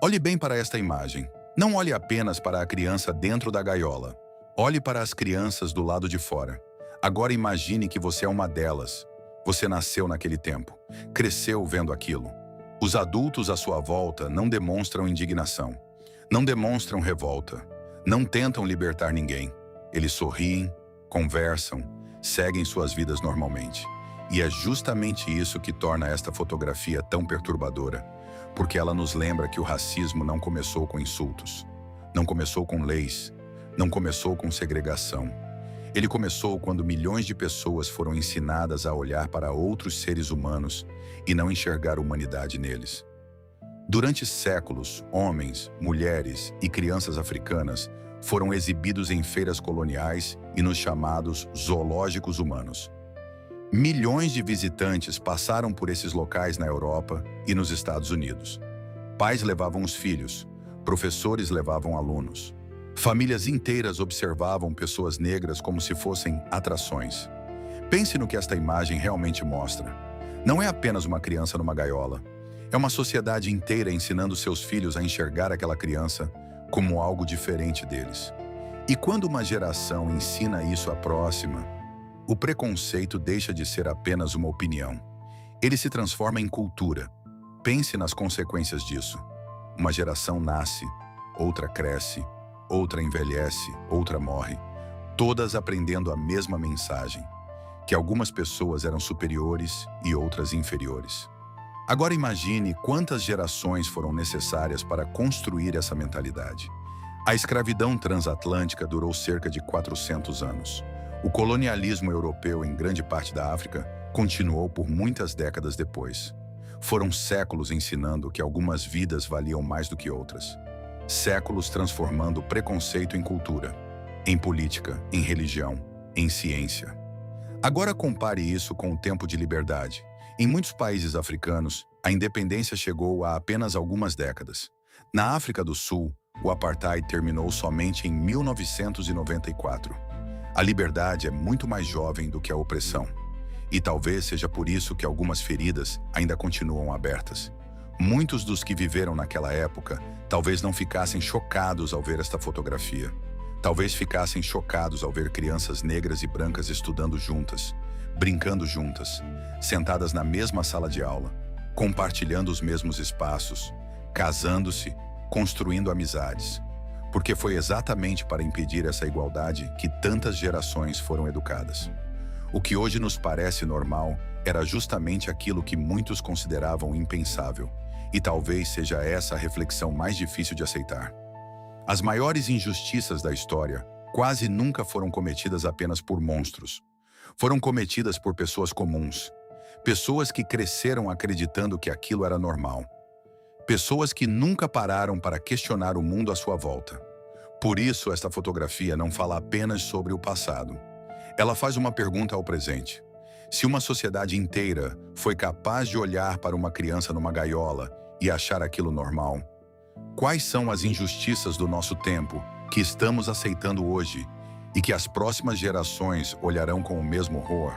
Olhe bem para esta imagem. Não olhe apenas para a criança dentro da gaiola. Olhe para as crianças do lado de fora. Agora imagine que você é uma delas. Você nasceu naquele tempo, cresceu vendo aquilo. Os adultos à sua volta não demonstram indignação, não demonstram revolta, não tentam libertar ninguém. Eles sorriem, conversam, seguem suas vidas normalmente. E é justamente isso que torna esta fotografia tão perturbadora, porque ela nos lembra que o racismo não começou com insultos, não começou com leis, não começou com segregação. Ele começou quando milhões de pessoas foram ensinadas a olhar para outros seres humanos e não enxergar humanidade neles. Durante séculos, homens, mulheres e crianças africanas foram exibidos em feiras coloniais e nos chamados zoológicos humanos. Milhões de visitantes passaram por esses locais na Europa e nos Estados Unidos. Pais levavam os filhos, professores levavam alunos. Famílias inteiras observavam pessoas negras como se fossem atrações. Pense no que esta imagem realmente mostra. Não é apenas uma criança numa gaiola. É uma sociedade inteira ensinando seus filhos a enxergar aquela criança como algo diferente deles. E quando uma geração ensina isso à próxima, o preconceito deixa de ser apenas uma opinião. Ele se transforma em cultura. Pense nas consequências disso. Uma geração nasce, outra cresce, outra envelhece, outra morre, todas aprendendo a mesma mensagem, que algumas pessoas eram superiores e outras inferiores. Agora imagine quantas gerações foram necessárias para construir essa mentalidade. A escravidão transatlântica durou cerca de 400 anos. O colonialismo europeu em grande parte da África continuou por muitas décadas depois. Foram séculos ensinando que algumas vidas valiam mais do que outras. Séculos transformando preconceito em cultura, em política, em religião, em ciência. Agora compare isso com o tempo de liberdade. Em muitos países africanos, a independência chegou há apenas algumas décadas. Na África do Sul, o apartheid terminou somente em 1994. A liberdade é muito mais jovem do que a opressão. E talvez seja por isso que algumas feridas ainda continuam abertas. Muitos dos que viveram naquela época talvez não ficassem chocados ao ver esta fotografia. Talvez ficassem chocados ao ver crianças negras e brancas estudando juntas, brincando juntas, sentadas na mesma sala de aula, compartilhando os mesmos espaços, casando-se, construindo amizades. Porque foi exatamente para impedir essa igualdade que tantas gerações foram educadas. O que hoje nos parece normal era justamente aquilo que muitos consideravam impensável, e talvez seja essa a reflexão mais difícil de aceitar. As maiores injustiças da história quase nunca foram cometidas apenas por monstros. Foram cometidas por pessoas comuns, pessoas que cresceram acreditando que aquilo era normal. Pessoas que nunca pararam para questionar o mundo à sua volta. Por isso, esta fotografia não fala apenas sobre o passado. Ela faz uma pergunta ao presente. Se uma sociedade inteira foi capaz de olhar para uma criança numa gaiola e achar aquilo normal, quais são as injustiças do nosso tempo que estamos aceitando hoje e que as próximas gerações olharão com o mesmo horror?